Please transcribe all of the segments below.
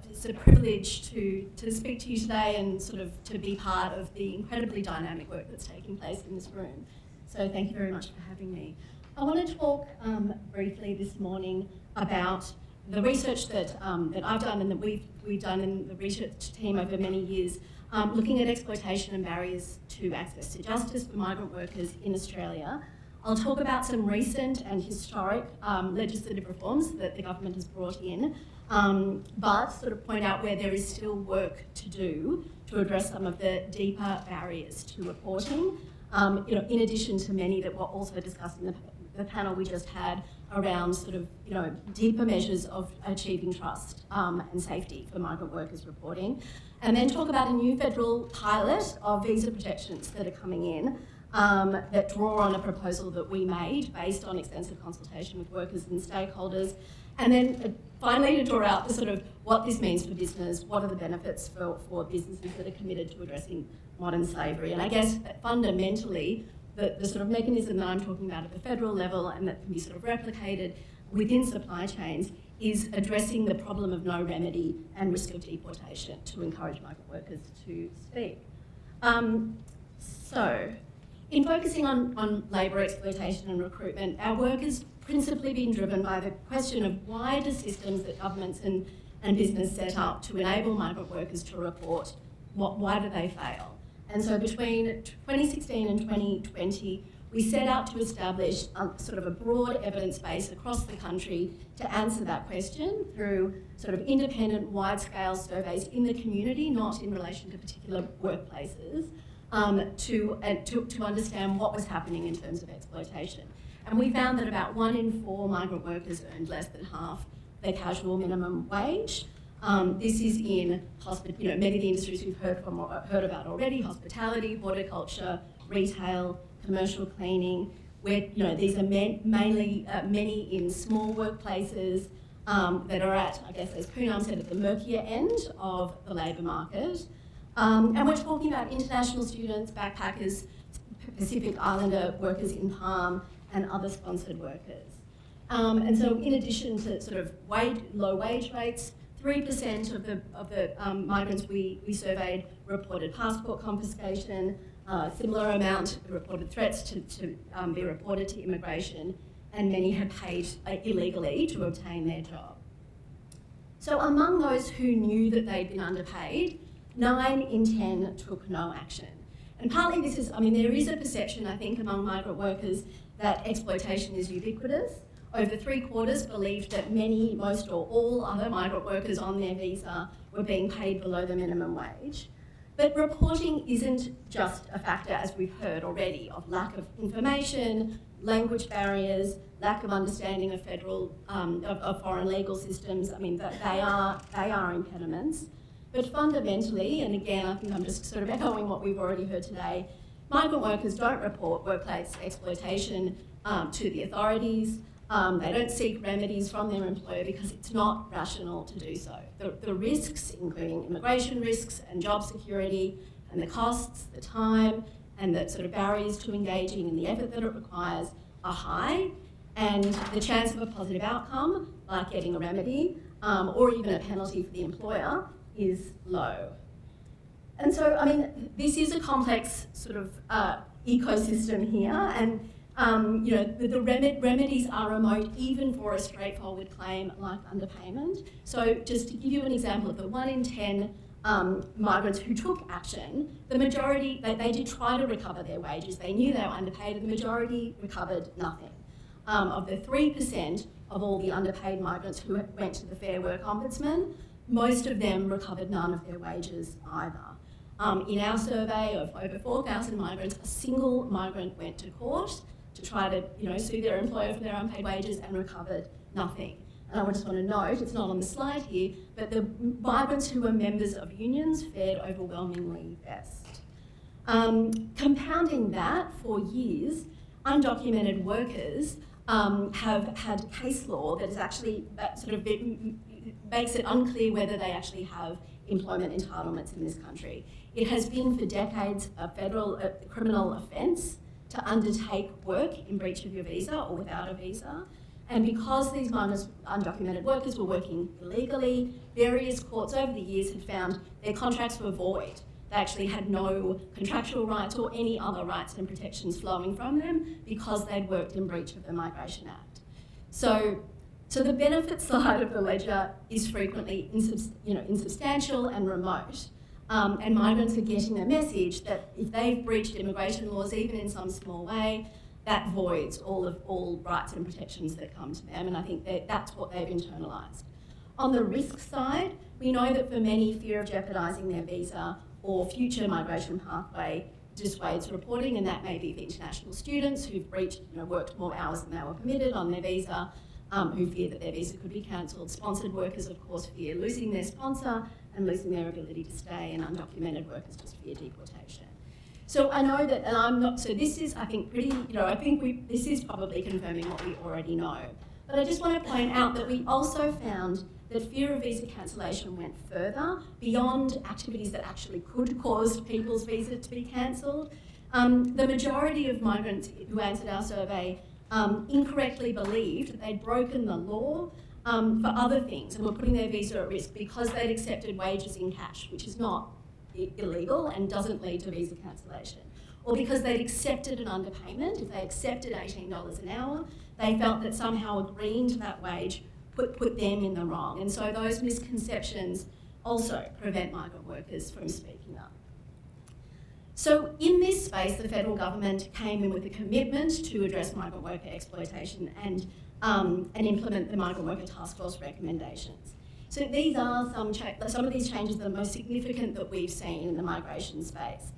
it's a privilege to speak to you today and sort of to be part of the incredibly dynamic work that's taking place in this room. So thank you very much for having me. I want to talk briefly this morning about the research that I've done and that we've done in the research team over many years, looking at exploitation and barriers to access to justice for migrant workers in Australia. I'll talk about some recent and historic legislative reforms that the government has brought in, but sort of point out where there is still work to do to address some of the deeper barriers to reporting, in addition to many that were also discussed in the panel we just had around sort of, deeper measures of achieving trust and safety for migrant workers reporting. And then talk about a new federal pilot of visa protections that are coming in that draw on a proposal that we made based on extensive consultation with workers and stakeholders. And then finally to draw out the sort of what this means for business, what are the benefits for businesses that are committed to addressing modern slavery. And I guess that fundamentally, the sort of mechanism that I'm talking about at the federal level and that can be sort of replicated within supply chains is addressing the problem of no remedy and risk of deportation to encourage migrant workers to speak. So, in focusing on labour exploitation and recruitment, our work has principally been driven by the question of why do systems that governments and business set up to enable migrant workers to report, why do they fail? And so between 2016 and 2020, we set out to establish sort of a broad evidence base across the country to answer that question through sort of independent, wide-scale surveys in the community, not in relation to particular workplaces, to understand what was happening in terms of exploitation. And we found that about 1 in 4 migrant workers earned less than half their casual minimum wage. This is in many of the industries we've heard about already: hospitality, horticulture, retail, commercial cleaning. Where these are mainly many in small workplaces that are at, I guess, as Poonam said, at the murkier end of the labour market. And we're talking about international students, backpackers, Pacific Islander workers in Palm, and other sponsored workers. And so, in addition to sort of low wage rates, 3% of the migrants we surveyed reported passport confiscation, similar amount reported threats to be reported to immigration, and many had paid illegally to obtain their job. So among those who knew that they'd been underpaid, 9 in 10 took no action. And partly this is, there is a perception, I think, among migrant workers that exploitation is ubiquitous. Over 3/4 believed that most or all other migrant workers on their visa were being paid below the minimum wage. But reporting isn't just a factor, as we've heard already, of lack of information, language barriers, lack of understanding of of foreign legal systems. They are impediments. But fundamentally, and again, I think I'm just sort of echoing what we've already heard today, migrant workers don't report workplace exploitation to the authorities. They don't seek remedies from their employer because it's not rational to do so. The risks, including immigration risks and job security, and the costs, the time, and the sort of barriers to engaging and the effort that it requires are high, and the chance of a positive outcome, like getting a remedy, or even a penalty for the employer, is low. And so, this is a complex sort of ecosystem here, and the remedies are remote even for a straightforward claim like underpayment. So just to give you an example of the 1 in 10 migrants who took action, the majority, they did try to recover their wages. They knew they were underpaid, and the majority recovered nothing. Of the 3% of all the underpaid migrants who went to the Fair Work Ombudsman, most of them recovered none of their wages either. In our survey of over 4,000 migrants, a single migrant went to court to try to sue their employer for their unpaid wages and recovered nothing. And I just want to note, it's not on the slide here, but the migrants who were members of unions fared overwhelmingly best. Compounding that, for years, undocumented workers have had case law that is actually, makes it unclear whether they actually have employment entitlements in this country. It has been for decades a federal criminal offence to undertake work in breach of your visa or without a visa. And because these undocumented workers were working illegally, various courts over the years had found their contracts were void. They actually had no contractual rights or any other rights and protections flowing from them because they'd worked in breach of the Migration Act. So the benefit side of the ledger is frequently insubstantial and remote. And migrants are getting the message that if they've breached immigration laws, even in some small way, that voids all rights and protections that come to them. And I think that's what they've internalised. On the risk side, we know that for many, fear of jeopardising their visa or future migration pathway dissuades reporting, and that may be for international students who've worked more hours than they were permitted on their visa, who fear that their visa could be cancelled. Sponsored workers, of course, fear losing their sponsor and losing their ability to stay, and undocumented workers just fear deportation. So I know that, and I'm not, so this is, I think, pretty, this is probably confirming what we already know. But I just want to point out that we also found that fear of visa cancellation went further beyond activities that actually could cause people's visa to be cancelled. The majority of migrants who answered our survey incorrectly believed that they'd broken the law for other things and were putting their visa at risk because they'd accepted wages in cash, which is not illegal and doesn't lead to visa cancellation. Or because they'd accepted an underpayment. If they accepted $18 an hour, they felt that somehow agreeing to that wage put them in the wrong. And so those misconceptions also prevent migrant workers from speaking up. So in this space, the federal government came in with a commitment to address migrant worker exploitation and implement the Migrant Worker Task Force recommendations. So these are some of these changes that are most significant that we've seen in the migration space.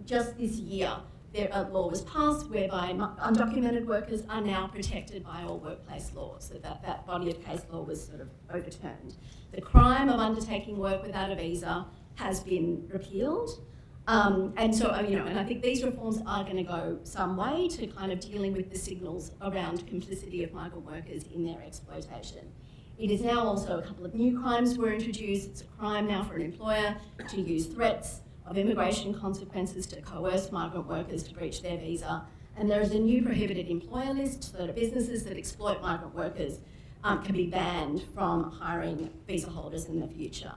Just this year, a law was passed whereby undocumented workers are now protected by all workplace laws. So that body of case law was sort of overturned. The crime of undertaking work without a visa has been repealed. And I think these reforms are going to go some way to kind of dealing with the signals around complicity of migrant workers in their exploitation. It is now also a couple of new crimes were introduced. It's a crime now for an employer to use threats of immigration consequences to coerce migrant workers to breach their visa. And there is a new prohibited employer list so that businesses that exploit migrant workers can be banned from hiring visa holders in the future.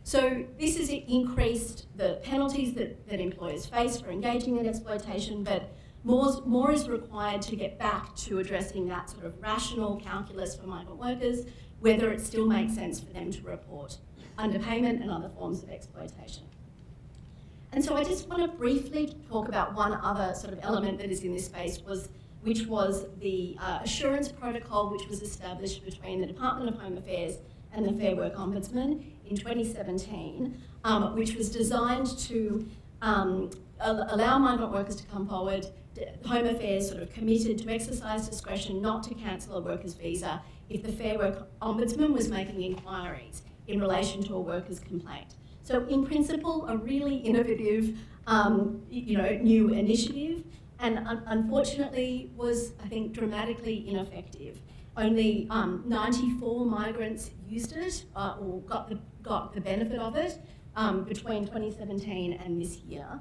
So this has increased the penalties that employers face for engaging in exploitation, but more is required to get back to addressing that sort of rational calculus for migrant workers, whether it still makes sense for them to report underpayment and other forms of exploitation. And so I just want to briefly talk about one other sort of element that is in this space, which was the assurance protocol which was established between the Department of Home Affairs and the Fair Work Ombudsman in 2017, which was designed to allow migrant workers to come forward. Home Affairs sort of committed to exercise discretion not to cancel a worker's visa if the Fair Work Ombudsman was making inquiries in relation to a worker's complaint. So in principle, a really innovative, new initiative, and unfortunately was, I think, dramatically ineffective. Only 94 migrants used it or got the benefit of it between 2017 and this year.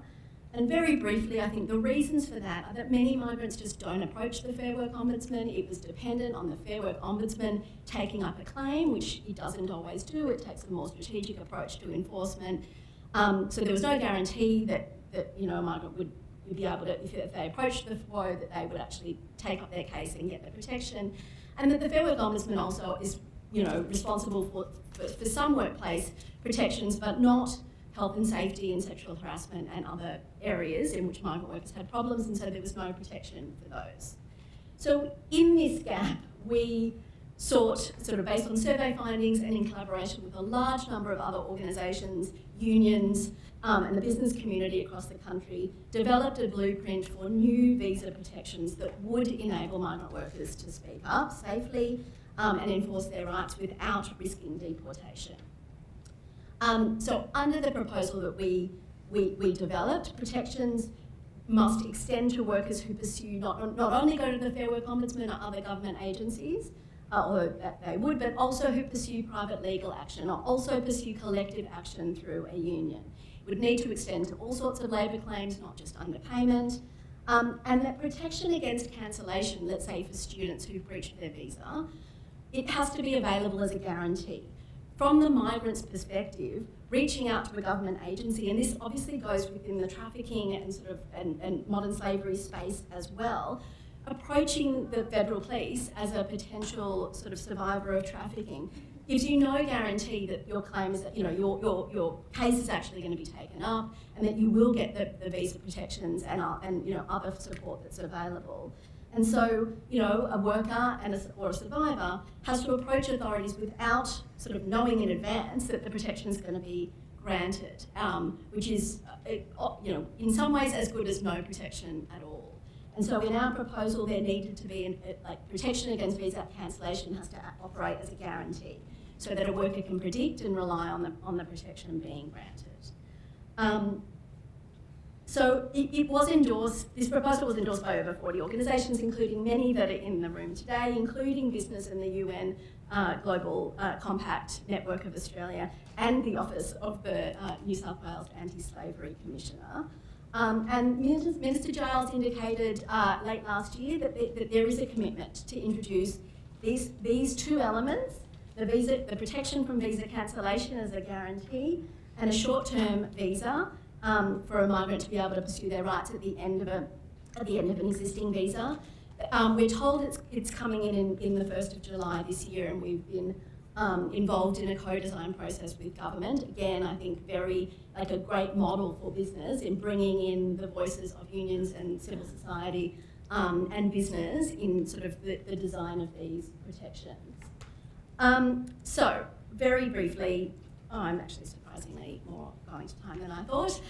And very briefly, I think the reasons for that are that many migrants just don't approach the Fair Work Ombudsman. It was dependent on the Fair Work Ombudsman taking up a claim, which it doesn't always do. It takes a more strategic approach to enforcement. So there was no guarantee that a migrant would be able to, if they approached the FWO, that they would actually take up their case and get the protection. And that the Fair Work Ombudsman also is, responsible for some workplace protections, but not health and safety and sexual harassment and other areas in which migrant workers had problems, and so there was no protection for those. So in this gap, we sought, sort of based on survey findings and in collaboration with a large number of other organisations, unions, and the business community across the country, developed a blueprint for new visa protections that would enable migrant workers to speak up safely and enforce their rights without risking deportation. So under the proposal that we developed, protections must extend to workers who pursue not only go to the Fair Work Ombudsman or other government agencies, although that they would, but also who pursue private legal action or also pursue collective action through a union. It would need to extend to all sorts of labour claims, not just underpayment. And that protection against cancellation, let's say for students who've breached their visa, it has to be available as a guarantee. From the migrant's perspective, reaching out to a government agency, and this obviously goes within the trafficking and modern slavery space as well, approaching the federal police as a potential sort of survivor of trafficking gives you no guarantee that your claim is that your case is actually going to be taken up and that you will get the visa protections and other support that's available. And so, a worker or a survivor has to approach authorities without sort of knowing in advance that the protection is going to be granted, which is, in some ways as good as no protection at all. And so in our proposal, there needed to be protection against visa cancellation has to operate as a guarantee so that a worker can predict and rely on the protection being granted. So it was endorsed, this proposal was endorsed by over 40 organisations, including many that are in the room today, including business and the UN Global Compact Network of Australia and the Office of the New South Wales Anti-Slavery Commissioner. And Minister Giles indicated late last year that there is a commitment to introduce these two elements, the protection from visa cancellation as a guarantee and a short-term visa for a migrant to be able to pursue their rights at the end of an existing visa. We're told it's coming in the 1st of July this year, and we've been involved in a co-design process with government. Again, I think a great model for business in bringing in the voices of unions and civil society and business in sort of the design of these protections. So, very briefly, I'm actually surprisingly more going to time than I thought.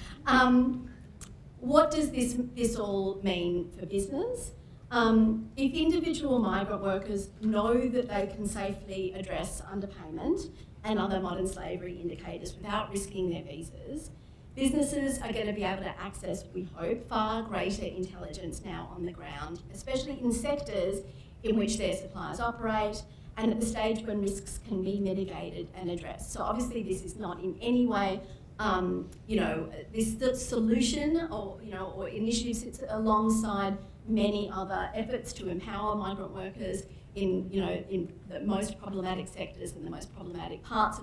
What does this all mean for business? If individual migrant workers know that they can safely address underpayment and other modern slavery indicators without risking their visas, businesses are going to be able to access, we hope, far greater intelligence now on the ground, especially in sectors in which their suppliers operate and at the stage when risks can be mitigated and addressed. So obviously this is not in any way, the solution or initiative sits alongside many other efforts to empower migrant workers in the most problematic sectors and the most problematic parts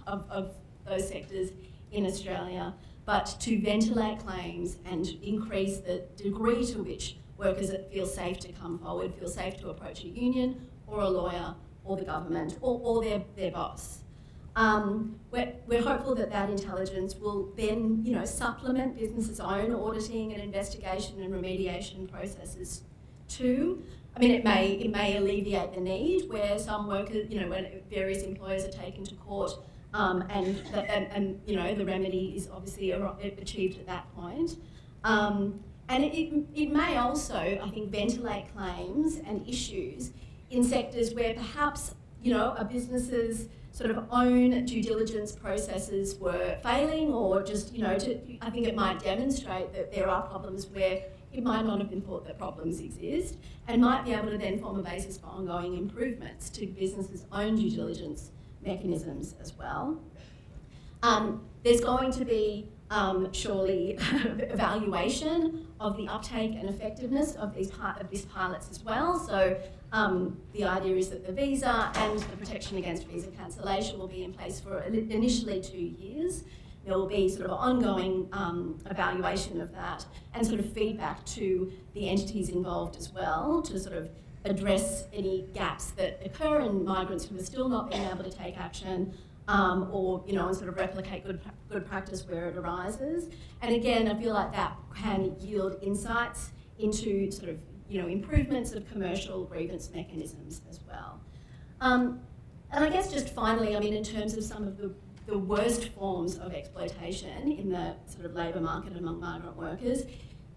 of those sectors in Australia, but to ventilate claims and increase the degree to which workers feel safe to come forward, feel safe to approach a union or a lawyer or the government or their boss. We're hopeful that intelligence will then, supplement businesses' own auditing and investigation and remediation processes too. I mean, it may alleviate the need where some workers, when various employers are taken to court, and the remedy is obviously achieved at that point. And it may also, I think, ventilate claims and issues in sectors where perhaps, a business's sort of own due diligence processes were failing, or just, I think it might demonstrate that there are problems where it might not have been thought that problems exist, and might be able to then form a basis for ongoing improvements to businesses' own due diligence mechanisms as well. There's going to be surely evaluation of the uptake and effectiveness of these pilots as well. So the idea is that the visa and the protection against visa cancellation will be in place for initially 2 years. There will be sort of ongoing evaluation of that and sort of feedback to the entities involved as well to sort of address any gaps that occur in migrants who are still not being able to take action, or and sort of replicate good practice where it arises. And again, I feel like that can yield insights into sort of improvements of commercial grievance mechanisms as well. And I guess just finally, I mean, in terms of some of the worst forms of exploitation in the sort of labour market among migrant workers,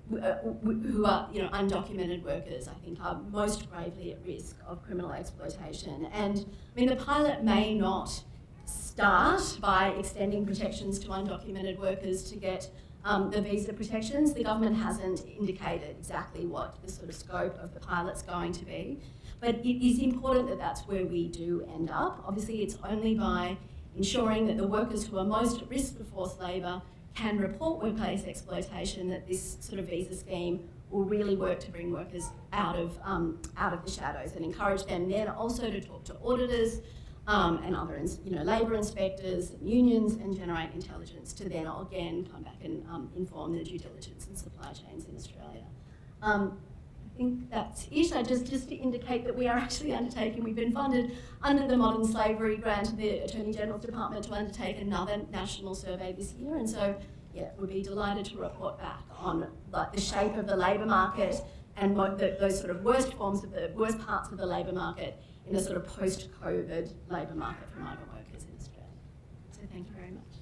who are undocumented workers, I think, are most gravely at risk of criminal exploitation. And I mean, the pilot may not start by extending protections to undocumented workers to get the visa protections. The government hasn't indicated exactly what the sort of scope of the pilot's going to be, but it is important that that's where we do end up. Obviously, it's only by ensuring that the workers who are most at risk for forced labour can report workplace exploitation, that this sort of visa scheme will really work to bring workers out of the shadows and encourage them then also to talk to auditors and other labour inspectors and unions, and generate intelligence to then again come back and inform the due diligence and supply chains in Australia. I think that's it. Just to indicate that we are actually undertaking, we've been funded under the Modern Slavery Grant of the Attorney General's Department to undertake another national survey this year, and so yeah, we'll be delighted to report back on the shape of the labour market and those sort of worst parts of the labour market in a sort of post-COVID labour market for migrant workers in Australia. So thank you very much.